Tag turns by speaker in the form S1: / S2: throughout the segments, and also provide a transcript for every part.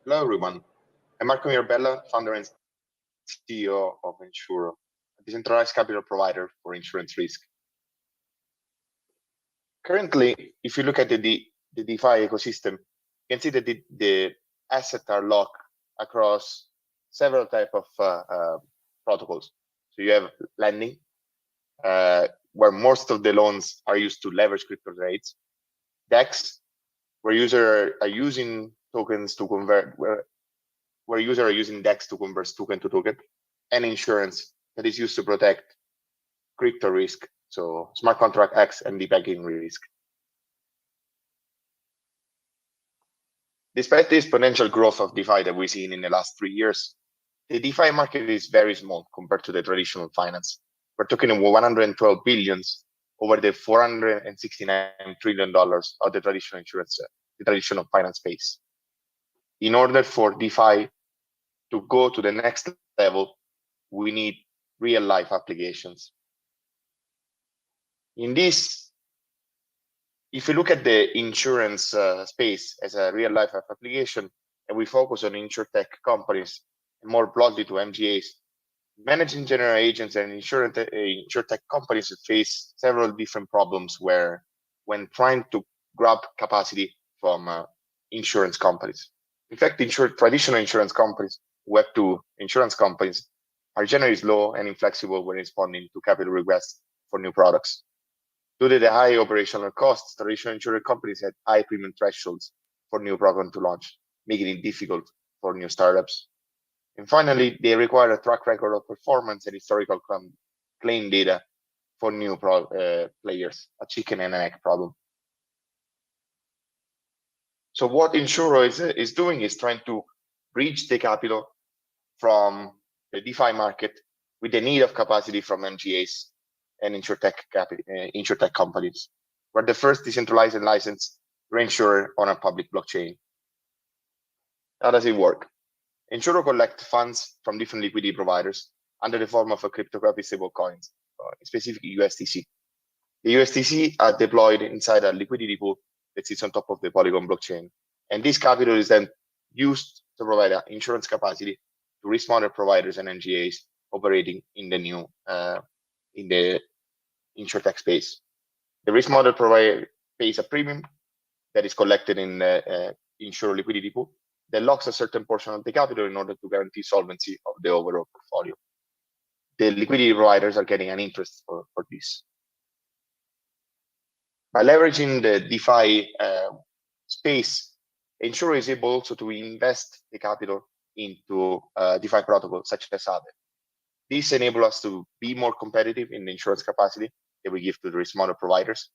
S1: Hello, everyone. I'm Marco Mirabella, founder and CEO of Ensuro, a decentralized capital provider for insurance risk. Currently, if you look at the DeFi ecosystem, you can see that the assets are locked across several types of protocols. So you have lending, where most of the loans are used to leverage crypto trades. DEX, where users are using tokens to convert, where users are using DEX to convert token to token, and insurance that is used to protect crypto risk, so smart contract X and debugging risk. Despite the exponential growth of DeFi that we've seen in the last 3 years, the DeFi market is very small compared to the traditional finance. We're talking about 112 billions over the $469 trillion of the traditional insurance, the traditional finance space. In order for DeFi to go to the next level, we need real life applications. In this, if you look at the insurance space as a real life application, and we focus on insurtech companies, and more broadly to MGAs, managing general agents and insurtech companies face several different problems when trying to grab capacity from insurance companies. In fact, traditional insurance companies, Web2 insurance companies, are generally slow and inflexible when responding to capital requests for new products. Due to the high operational costs, traditional insurance companies had high premium thresholds for new programs to launch, making it difficult for new startups. And finally, they require a track record of performance and historical claim data for new players, a chicken and an egg problem. So what Ensuro is doing is trying to bridge the capital from the DeFi market with the need of capacity from MGAs and insurtech companies. We're the first decentralized and licensed reinsurer on a public blockchain. How does it work? Ensuro collects funds from different liquidity providers under the form of a cryptocurrency stablecoins, specifically USDC. The USDC are deployed inside a liquidity pool that sits on top of the Polygon blockchain. And this capital is then used to provide insurance capacity to risk model providers and NGAs operating in the new in the insurtech space. The risk model provider pays a premium that is collected in the Ensuro liquidity pool that locks a certain portion of the capital in order to guarantee solvency of the overall portfolio. The liquidity providers are getting an interest for this. By leveraging the DeFi space, Ensuro is able also to invest the capital into DeFi protocols such as Aave. This enables us to be more competitive in the insurance capacity that we give to the risk model providers,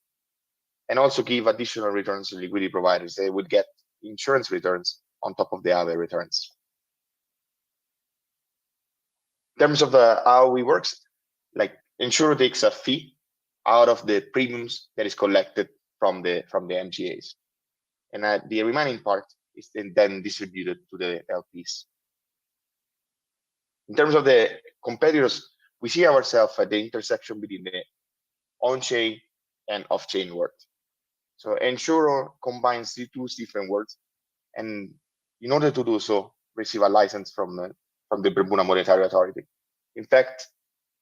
S1: and also give additional returns to liquidity providers. They would get insurance returns on top of the Aave returns. In terms of how it works, like Ensuro takes a fee out of the premiums that is collected from the MGAs, and the remaining part is then distributed to the LPs. In terms of the competitors, we see ourselves at the intersection between the on-chain and off-chain world. So Ensuro combines the two different worlds, and in order to do so, receive a license from the Bermuda Monetary Authority. In fact,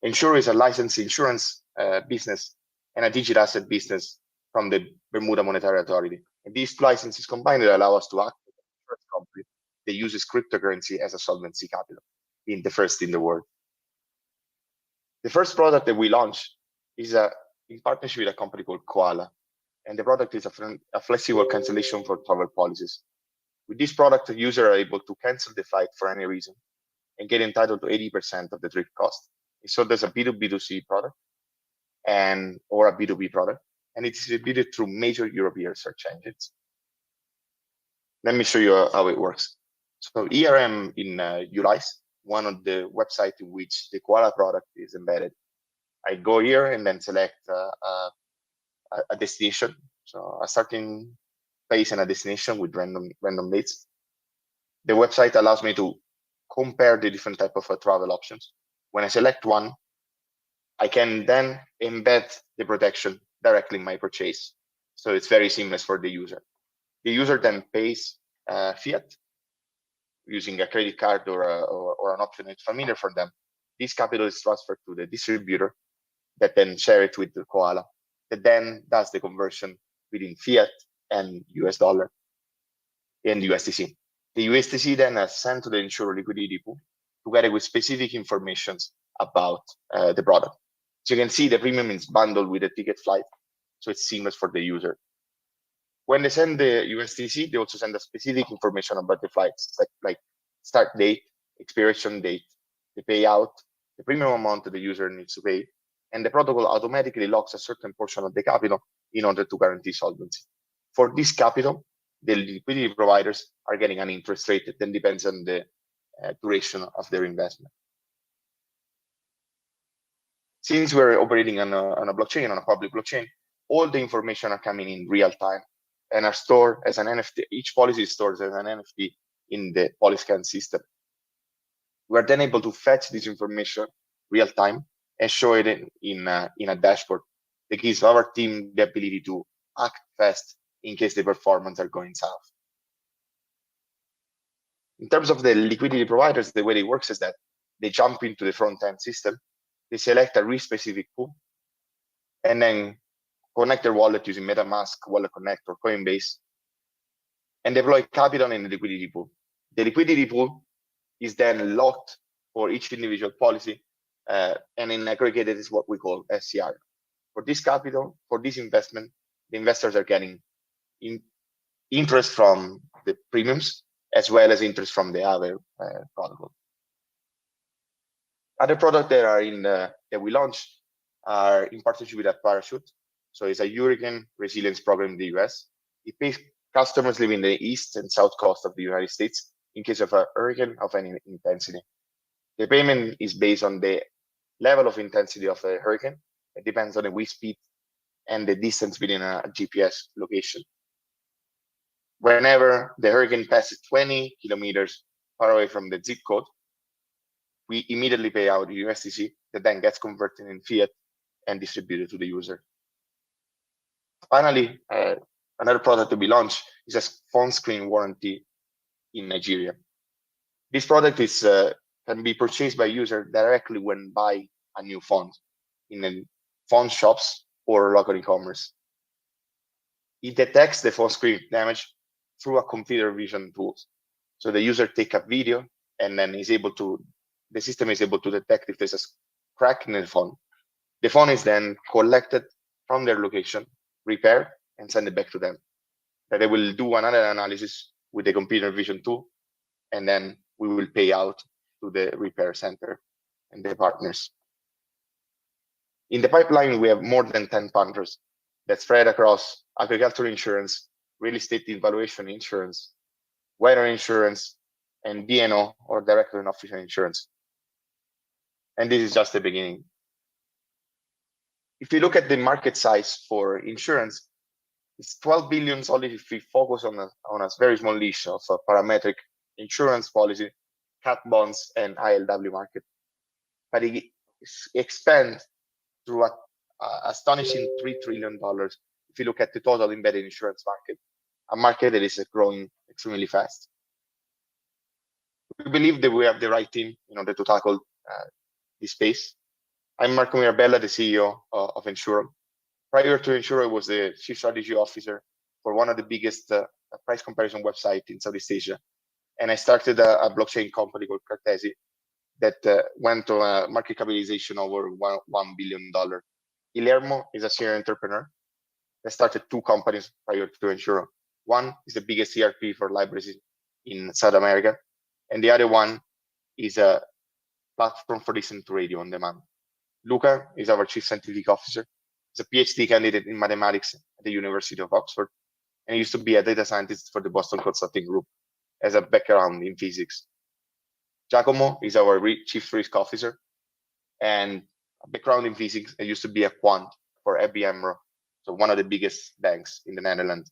S1: Ensuro is a licensed insurance business and a digital asset business from the Bermuda Monetary Authority. And these licenses combined allow us to act as an insurance company that uses cryptocurrency as a solvency capital, being the first in the world. The first product that we launched is in partnership with a company called Koala. And the product is a flexible cancellation for travel policies. With this product, the user are able to cancel the flight for any reason and get entitled to 80% of the trip cost. So there's a B2B2C product or a B2B product, and it's distributed through major European search engines. Let me show you how it works. So here I am in Ulice, one of the websites in which the Koala product is embedded. I go here and then select a destination, so a starting place and a destination with random dates. The website allows me to compare the different type of travel options. When I select one, I can then embed the protection directly in my purchase. So it's very seamless for the user. The user then pays fiat using a credit card or an option that's familiar for them, this capital is transferred to the distributor that then share it with the Koala, that then does the conversion between fiat and US dollar and USDC. The USDC then is sent to the Ensuro liquidity pool together with specific information about the product. So you can see the premium is bundled with a ticket flight, so it's seamless for the user. When they send the USDC, they also send a specific information about the flights, like start date, expiration date, the payout, the premium amount that the user needs to pay, and the protocol automatically locks a certain portion of the capital in order to guarantee solvency. For this capital, the liquidity providers are getting an interest rate that then depends on the duration of their investment. Since we're operating on a blockchain, on a public blockchain, all the information are coming in real time and are stored as an NFT. Each policy is stored as an NFT in the Polyscan system. We are then able to fetch this information real time and show it in a dashboard that gives our team the ability to act fast in case the performance are going south. In terms of the liquidity providers, the way it works is that they jump into the front-end system, they select a risk-specific pool, and then connect their wallet using MetaMask, Wallet Connect, or Coinbase, and deploy capital in the liquidity pool. The liquidity pool is then locked for each individual policy, and in aggregated is what we call SCR. For this capital, for this investment, the investors are getting interest from the premiums as well as interest from the other protocol. Other products that are that we launched are in partnership with a Parachute. So it's a hurricane resilience program in the US. It pays customers living in the east and south coast of the United States in case of a hurricane of any intensity. The payment is based on the level of intensity of the hurricane. It depends on the wind speed and the distance within a GPS location. Whenever the hurricane passes 20 kilometers far away from the zip code, we immediately pay out the USDC that then gets converted in fiat and distributed to the user. Finally, another product to be launched is a phone screen warranty in Nigeria. This product is can be purchased by user directly when buy a new phone in the phone shops or local e-commerce. It detects the phone screen damage through a computer vision tools. So the user take a video and then the system is able to detect if there's a crack in the phone. The phone is then collected from their location, repaired, and send it back to them. That they will do another analysis with the computer vision tool, and then we will pay out to the repair center and their partners. In the pipeline, we have more than 10 partners that spread across agricultural insurance, real estate evaluation insurance, weather insurance, and DNO, or direct and official insurance. And this is just the beginning. If you look at the market size for insurance, it's 12 billion only if we focus on a very small niche of a parametric insurance policy, cat bonds, and ILW market. But it expands through an astonishing $3 trillion if you look at the total embedded insurance market, a market that is growing extremely fast. We believe that we have the right team in order to tackle this space. I'm Marco Mirabella, the CEO of Ensuro. Prior to Ensuro, I was the Chief Strategy Officer for one of the biggest price comparison websites in Southeast Asia. And I started a blockchain company called Cartesi that went to a market capitalization over $1 billion. Guillermo is a serial entrepreneur that started two companies prior to Ensuro. One is the biggest ERP for libraries in South America, and the other one is a platform for listening to radio on demand. Luca is our Chief Scientific Officer. He's a PhD candidate in mathematics at the University of Oxford, and he used to be a data scientist for the Boston Consulting Group as a background in physics. Giacomo is our Chief Risk Officer and a background in physics. He used to be a quant for ABN AMRO, so one of the biggest banks in the Netherlands.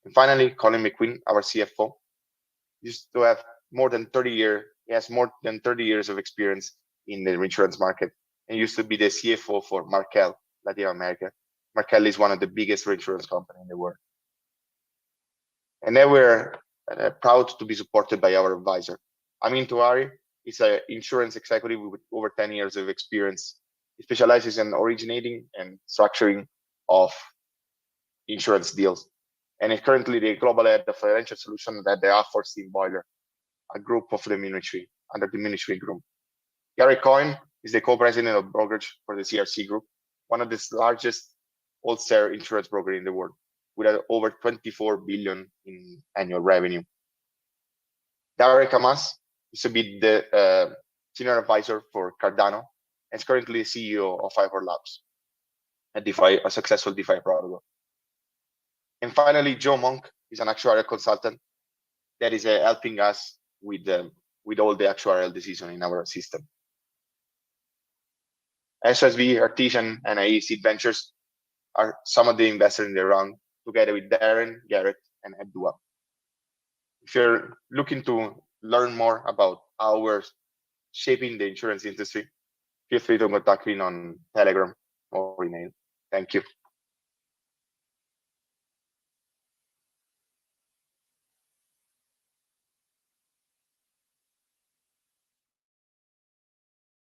S1: And finally, Colin McQueen, our CFO, used to have more than 30 years. He has more than 30 years of experience in the insurance market and used to be the CFO for Markel, Latin America. Markel is one of the biggest reinsurance companies in the world. And then we're proud to be supported by our advisor. Amin Touari is an insurance executive with over 10 years of experience. He specializes in originating and structuring of insurance deals, and is currently the global head of financial solutions at the Steam Boiler, a group of the Ministry, under the Ministry Group. Gary Coyne is the co-president of brokerage for the CRC Group, one of the largest wholesale insurance broker in the world, with over 24 billion in annual revenue. Derek Amas used to be the senior advisor for Cardano and is currently CEO of Ivor Labs, a successful DeFi protocol. And finally, Joe Monk is an actuarial consultant that is helping us with all the actuarial decision in our system. SSV, Artisan, and Seed Ventures are some of the investors in the round, together with Darren, Garrett, and Abdua. If you're looking to learn more about how we're shaping the insurance industry, feel free to contact me on Telegram or email. Thank you.